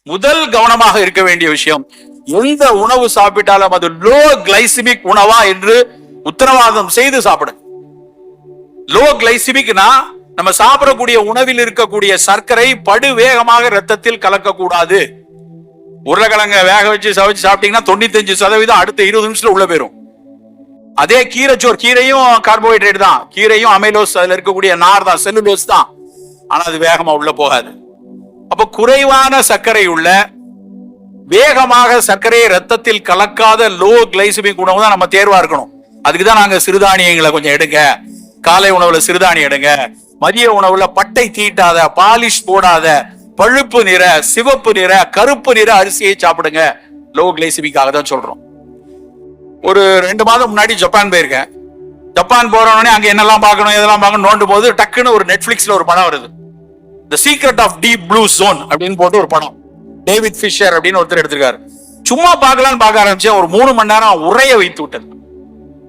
முதல் கவனமாக இருக்க வேண்டிய விஷயம், எந்த உணவு சாப்பிட்டாலும் அது லோ கிளைசிமிக் உணவா என்று உத்தரவாதம் செய்து சாப்பிடு. லோ கிளைசிமிக்னா நம்ம சாப்பிடக்கூடிய உணவில் இருக்கக்கூடிய சர்க்கரை படு வேகமாக ரத்தத்தில் கலக்கக்கூடாது. உருளைக்கிழங்க வேக வச்சு சமைச்சு சாப்பிட்டீங்கன்னா 95% அடுத்த 20 நிமிஷத்துல உள்ள போயிரும். அதே கீரைச்சோறு, கீரையும் கார்போஹைட்ரேட் தான், கீரையும் அமைலோஸ், அதுல இருக்கக்கூடிய நார் தான், செல்லுலோஸ் தான், ஆனா அது வேகமா உள்ள போகாது. அப்ப குறைவான சர்க்கரை உள்ள, வேகமாக சர்க்கரையை ரத்தத்தில் கலக்காத லோ கிளைசிமிக் உணவு தான் நம்ம தேர்வா இருக்கணும். அதுக்குதான் நாங்க சிறுதானியங்களை கொஞ்சம் எடுங்க, காலை உணவுல சிறுதானியம் எடுங்க, மதிய உணவுல பட்டை தீட்டாத, பாலிஷ் போடாத, பழுப்பு நிற, சிவப்பு நிற, கருப்பு நிற அரிசியை சாப்பிடுங்க. லோ கிளைசிமிக்காக தான் சொல்றோம். ஒரு 2 மாதம் முன்னாடி ஜப்பான் போயிருக்கேன். ஜப்பான் போறோன்னே அங்க என்னெல்லாம் பார்க்கணும் எதெல்லாம் பார்க்கணும் நோண்டும் போது டக்குன்னு ஒரு நெட்ஃபிளிக்ஸ்ல ஒரு படம் வருது, the secret of deep blue zone அப்படின்னு போட்டு ஒரு படம். டேவிட் ஃபிஷர் அப்படின்னு ஒருத்தர் எடுத்திருக்காரு. சும்மா பார்க்கலான்னு பார்க்க ஆரம்பிச்சேன். ஒரு 3 மணி நேரம் உரைய வைத்து விட்டது.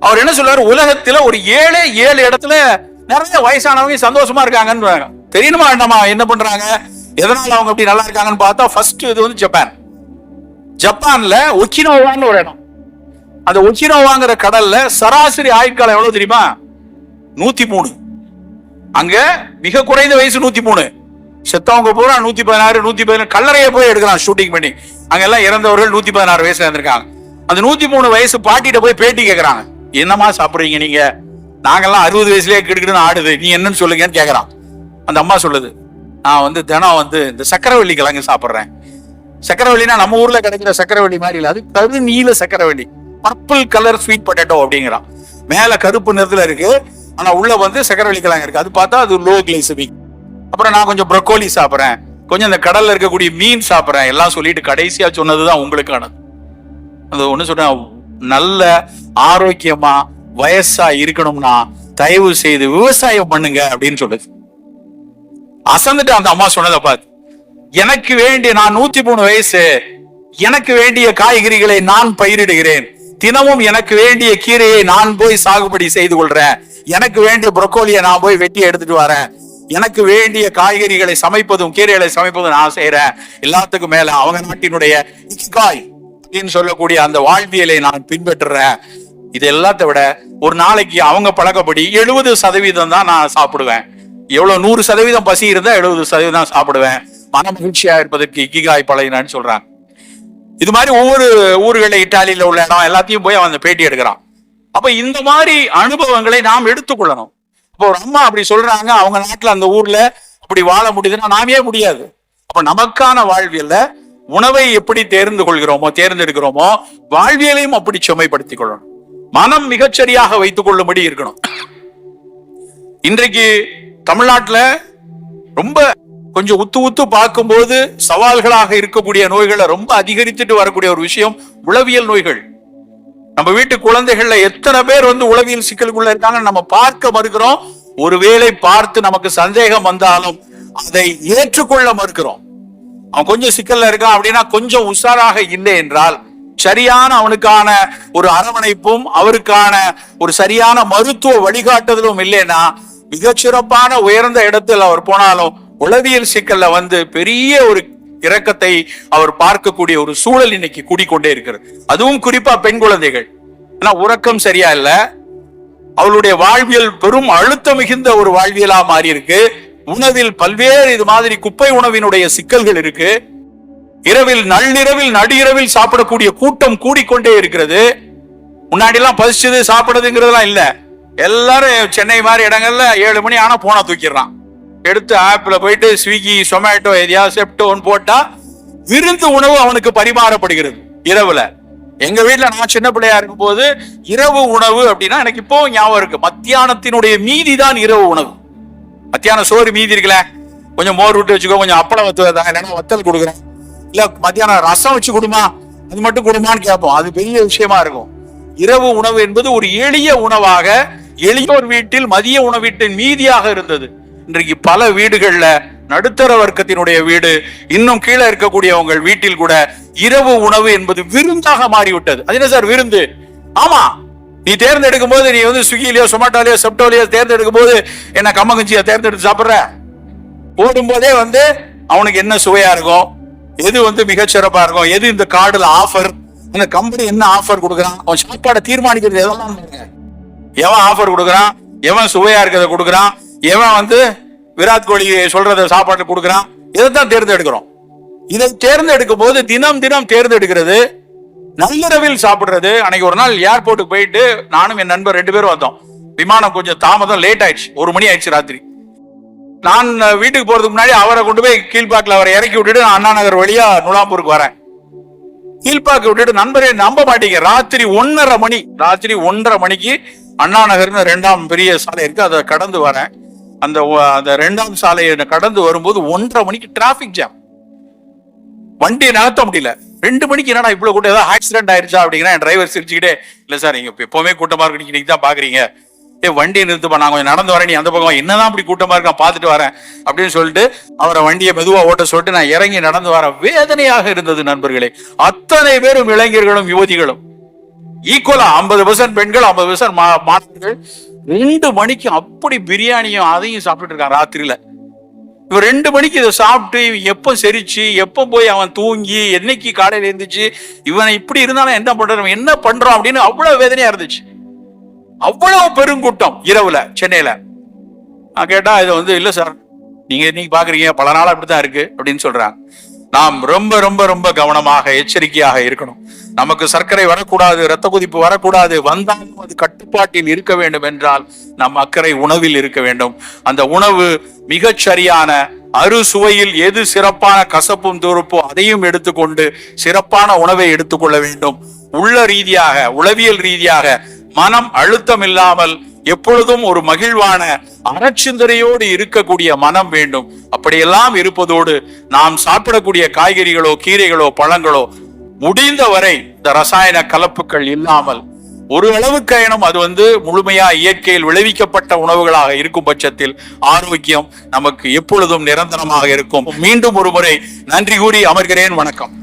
அவர் என்ன சொல்றாரு, உலகத்துல ஒரு 7 இடத்துல நிறைய வயசானவங்க சந்தோஷமா இருக்காங்கன்னு தெரியணுமா வேண்டாமா, என்ன பண்றாங்க, எதனால அவங்க அப்படி நல்லா இருக்காங்கன்னு பார்த்தா ஃபர்ஸ்ட் இது வந்து ஜப்பான். ஜப்பான்ல ஒக்கினோவான்னு ஒரு இடம். அந்த ஒக்கினோவாங்கிற கடல்ல சராசரி ஆயுட்காலம் எவ்வளவு தெரியுமா? 103. அங்க மிக குறைந்த வயசு 103. செத்தவங்க பூரா 116, 117 கல்லறையை போய் எடுக்கிறான் ஷூட்டிங் பண்ணி. அங்க எல்லாம் இறந்தவர்கள் 116 வயசுல இருந்திருக்காங்க. அந்த 103 வயசு பாட்டிட்ட போய் பேட்டி கேட்கறாங்க, என்னமா சாப்பிடுறீங்க நீங்க, நாங்கெல்லாம் 60 வயசுலயே கிடுக்கிடுன்னு ஆடுது, நீ என்னன்னு சொல்லுங்கன்னு கேட்கறான். அந்த அம்மா சொல்லுது, நான் வந்து தினம் வந்து இந்த சக்கரவள்ளி கிழங்கு சாப்பிடுறேன். சக்கரவள்ளினா நம்ம ஊர்ல கிடைக்கிற சக்கரவள்ளி மாதிரி இல்ல, அது கரு நீல சக்கரவள்ளி, பர்பிள் கலர் ஸ்வீட் பொட்டேட்டோ அப்படிங்கிறான். மேல கருப்பு நிறத்துல இருக்கு, ஆனா உள்ள வந்து சக்கரவள்ளி கிழங்கு இருக்கு. அது பார்த்தா அது லோ கிளைசமிக். அப்புறம் நான் கொஞ்சம் ப்ரொக்கோலி சாப்பிட்றேன், கொஞ்சம் இந்த கடல்ல இருக்கக்கூடிய மீன் சாப்பிட்றேன், எல்லாம் சொல்லிட்டு கடைசியா சொன்னதுதான் உங்களுக்கானது. அது ஒண்ணு சொல்றேன், நல்ல ஆரோக்கியமா வயசா இருக்கணும்னா தயவு செய்து விவசாயம் பண்ணுங்க அப்படின்னு சொல்லுது. அசந்துட்டு அந்த அம்மா சொன்னதை பார்த்து, எனக்கு வேண்டிய, நான் 103 வயசு, எனக்கு வேண்டிய காய்கறிகளை நான் பயிரிடுகிறேன், தினமும் எனக்கு வேண்டிய கீரையை நான் போய் சாகுபடி செய்து கொள்றேன், எனக்கு வேண்டிய ப்ரொக்கோலியை நான் போய் வெட்டி எடுத்துட்டு வரேன், எனக்கு வேண்டிய காய்கறிகளை சமைப்பதும் கீரைகளை சமைப்பதும் நான் செய்யறேன். எல்லாத்துக்கும் மேல அவங்க நாட்டினுடைய இக்கிகாய் அப்படின்னு சொல்லக்கூடிய அந்த வாழ்வியலை நான் பின்பற்றுறேன். இது எல்லாத்த விட ஒரு நாளைக்கு அவங்க பழக்கப்படி 70% தான் நான் சாப்பிடுவேன். எவ்வளவு 100% பசி இருந்தா 70% தான் சாப்பிடுவேன். மன மகிழ்ச்சியா இருப்பதற்கு இக்கிகாய் பழகினான்னு சொல்றாங்க. இது மாதிரி ஒவ்வொரு ஊர்களில் இட்டாலியில உள்ள இடம் எல்லாத்தையும் போய் அவன் பேட்டி எடுக்கிறான். அப்ப இந்த மாதிரி அனுபவங்களை நாம் எடுத்துக்கொள்ளணும். இப்போ ஒரு அம்மா அப்படி சொல்றாங்க, அவங்க நாட்டுல அந்த ஊர்ல அப்படி வாழ முடியுதுன்னா நாமே முடியாது. அப்ப நமக்கான வாழ்வியல்ல உணவை எப்படி தேர்ந்தெடுக்கிறோமோ வாழ்வியலையும் அப்படி செம்மைப்படுத்திக் கொள்ளணும். மனம் மிகச்சரியாக வைத்துக் கொள்ளும்படி இருக்கணும். இன்றைக்கு தமிழ்நாட்டுல ரொம்ப கொஞ்சம் உத்து பார்க்கும்போது சவால்களாக இருக்கக்கூடிய நோய்களை ரொம்ப அதிகரித்துட்டு வரக்கூடிய ஒரு விஷயம் உளவியல் நோய்கள். நம்ம வீட்டு குழந்தைகள்ல எத்தனை பேர் வந்து உளவியல் சிக்கலுக்குள்ள இருக்காங்கன்னு நம்ம பார்க்க மறுக்கிறோம். ஒருவேளை பார்த்து நமக்கு சந்தேகம் வந்தாலும் அதை ஏற்றுக்கொள்ள மறுக்கிறோம். அவன் கொஞ்சம் சிக்கல்ல இருக்கான் அப்படின்னா கொஞ்சம் உஷாராக இல்லை என்றால், சரியான அவனுக்கான ஒரு அரவணைப்பும் அவருக்கான ஒரு சரியான மருத்துவ வழிகாட்டுதலும் இல்லைன்னா, மிகச்சிறப்பான உயர்ந்த இடத்தில் அவர் போனாலும் உளவியல் சிக்கல்ல வந்து பெரிய ஒரு இரக்கத்தை அவர் பார்க்கக்கூடிய ஒரு சூழல் இன்னைக்கு கூடிக்கொண்டே இருக்கிறது. அதுவும் குறிப்பா பெண் குழந்தைகள். ஆனா உறக்கம் சரியா இல்ல, அவளுடைய வாழ்வியல் பெரும் அழுத்தம் மிகுந்த ஒரு வாழ்வியலா மாறி இருக்கு. உணவில் பல்வேறு இது மாதிரி குப்பை உணவினுடைய சிக்கல்கள் இருக்கு. இரவில் நள்ளிரவில் நடுஇரவில் சாப்பிடக்கூடிய கூட்டம் கூடிக்கொண்டே இருக்கிறது. முன்னாடி எல்லாம் பசிச்சது சாப்பிடுறதுங்கிறதுலாம் இல்ல. எல்லாரும் சென்னை மாதிரி இடங்கள்ல 7 மணி ஆனா போனா தூக்கிடுறான். எடுத்து ஆப்ல போயிட்டு ஸ்விக்கி, சொமேட்டோ, எதையாவது செப்டோன்னு போட்டா விருந்து உணவு அவனுக்கு பரிமாறப்படுகிறது இரவுல. எங்க வீட்டுல நான் சின்ன பிள்ளையா இருக்கும் போது இரவு உணவு அப்படின்னா எனக்கு இப்போ ஞாபகம் இருக்கு, மத்தியானத்தினுடைய மீதி தான் இரவு உணவு. மத்தியானம் சோறு மீதி இருக்குல்ல, கொஞ்சம் மோர் விட்டு வச்சுக்கோ, கொஞ்சம் அப்பளம் வத்துவதாங்க, இல்லைன்னா வத்தல் கொடுக்குறேன், இல்ல மத்தியானம் ரசம் வச்சு கொடுமா, அது மட்டும் கொடுமான்னு கேட்போம். அது பெரிய விஷயமா இருக்கும். இரவு உணவு என்பது ஒரு எளிய உணவாக எளியோர் வீட்டில் மதிய உணவீட்டின் மீதியாக இருந்தது. இன்றைக்கு பல வீடுகள்ல, நடுத்தர வர்க்கத்தினுடைய வீடு, இன்னும் கீழே இருக்கக்கூடியவங்க வீட்டில் கூட இரவு உணவு என்பது விருந்தாக மாறிவிட்டது. அது என்ன சார் விருந்து? ஆமா, நீ தேர்ந்தெடுக்கும் போது, நீ வந்து ஸ்விக்கிலயோ சொமேட்டோலயோ செப்டோலயோ தேர்ந்தெடுக்கும் போது என்ன கம்மங்கஞ்சியை தேர்ந்தெடுத்து சாப்பிடுற, ஓடும் போதே வந்து அவனுக்கு என்ன சுவையா இருக்கும், எது வந்து மிகச்சிறப்பா இருக்கும், எது இந்த கார்டுல ஆஃபர், இந்த கம்பெனி என்ன ஆஃபர் கொடுக்குறான், அவன் சாப்பாடை தீர்மானிக்கிறது எதெல்லாம் எவன் ஆஃபர் கொடுக்குறான், எவன் சுவையா இருக்கிறத கொடுக்குறான், எவன் வந்து விராட் கோலி சொல்றத சாப்பாடு கொடுக்குறான், இதைத்தான் தேர்ந்தெடுக்கிறோம். இதை தேர்ந்தெடுக்கும் போது தினம் தினம் தேர்ந்தெடுக்கிறது, நள்ளிரவில் சாப்பிடுறது. அன்னைக்கு ஒரு நாள் ஏர்போர்ட்டுக்கு போயிட்டு நானும் என் நண்பர் 2 பேரும் வந்தோம். விமானம் கொஞ்சம் தாமதம், லேட் ஆயிடுச்சு, 1 மணி ஆயிடுச்சு ராத்திரி. நான் வீட்டுக்கு போறதுக்கு முன்னாடி அவரை கொண்டு போய் கீழ்பாக்கில் அவரை இறக்கி விட்டுட்டு நான் அண்ணா நகர் வழியா நுழாம்பூருக்கு வரேன். கீழ்பாக்கு விட்டுட்டு நண்பரே நம்ப மாட்டீங்க, ராத்திரி 1:30 மணிக்கு அண்ணா நகர்னு 2ஆம் பெரிய சாலை இருக்கு, அதை கடந்து வரேன். அந்த 2ஆம் சாலையை கடந்து வரும்போது 1:30 மணிக்கு டிராபிக் ஜாம், வண்டியை நகர்த்த முடியல. 2 மணிக்கு என்னடா இவ்வளவு கூட்டம், ஏதாவது ஆக்சிடென்ட் ஆயிருச்சா அப்படிங்கிற என் டிரைவர் சிரிச்சுக்கிட்டே, இல்ல சார் நீங்க எப்பவுமே கூட்டமா இருக்கு, இன்னைக்கு தான் பாக்குறீங்க, வண்டியை நிறுத்துப்பா, நான் கொஞ்சம் நடந்து வரேன், நீ அந்த பக்கம் என்னதான் அப்படி கூட்டமா இருக்கா பார்த்துட்டு வரேன் அப்படின்னு சொல்லிட்டு அவரை வண்டியை மெதுவா ஓட்ட சொல்லிட்டு நான் இறங்கி நடந்து வர. வேதனையாக இருந்தது நண்பர்களே. அத்தனை பேரும் இளைஞர்களும் யுவதிகளும் ஈக்குவலா, 50% பெண்கள், 50% மாணவர்கள். 2 மணிக்கு அப்படி பிரியாணியும் அதையும் சாப்பிட்டு இருக்கான் ராத்திரியில. இவன் 2 மணிக்கு இதை சாப்பிட்டு எப்ப செரிச்சு, எப்ப போய் அவன் தூங்கி என்னைக்கு காலையில இருந்துச்சு, இவனை இப்படி இருந்தாலும் என்ன பண்றான் அப்படின்னு அவ்வளவு வேதனையா இருந்துச்சு. அவ்வளவு பெருங்கூட்டம் இரவுல சென்னையில. நான் கேட்டா இது வந்து இல்ல சார், நீங்க இன்னைக்கு பாக்குறீங்க, பல நாளா அப்படித்தான் இருக்கு அப்படின்னு சொல்றாங்க. நாம் ரொம்ப ரொம்ப ரொம்ப கவனமாக எச்சரிக்கையாக இருக்கணும். நமக்கு சர்க்கரை வரக்கூடாது, இரத்த கொதிப்பு வரக்கூடாது, வந்தாலும் அது கட்டுப்பாட்டில் இருக்க வேண்டும் என்றால் நம் அக்கறை உணவில் இருக்க வேண்டும். அந்த உணவு மிகச் சரியான அறுசுவையில் எது சிறப்பான கசப்பும் துருப்போ அதையும் எடுத்துக்கொண்டு சிறப்பான உணவை எடுத்துக்கொள்ள வேண்டும். உள்ள ரீதியாக, உளவியல் ரீதியாக மனம் அழுத்தம் இல்லாமல் எப்பொழுதும் ஒரு மகிழ்வான அறச்சிந்தனையோடு இருக்கக்கூடிய மனம் வேண்டும். அப்படியெல்லாம் இருப்பதோடு நாம் சாப்பிடக்கூடிய காய்கறிகளோ கீரைகளோ பழங்களோ முடிந்தவரை இந்த ரசாயன கலப்புகள் இல்லாமல் ஒரு அளவுக்கு அது வந்து முழுமையா இயற்கையில் விளைவிக்கப்பட்ட உணவுகளாக இருக்கும் பட்சத்தில் ஆரோக்கியம் நமக்கு எப்பொழுதும் நிரந்தரமாக இருக்கும். மீண்டும் ஒரு முறை நன்றி கூறி அமர்கிறேன். வணக்கம்.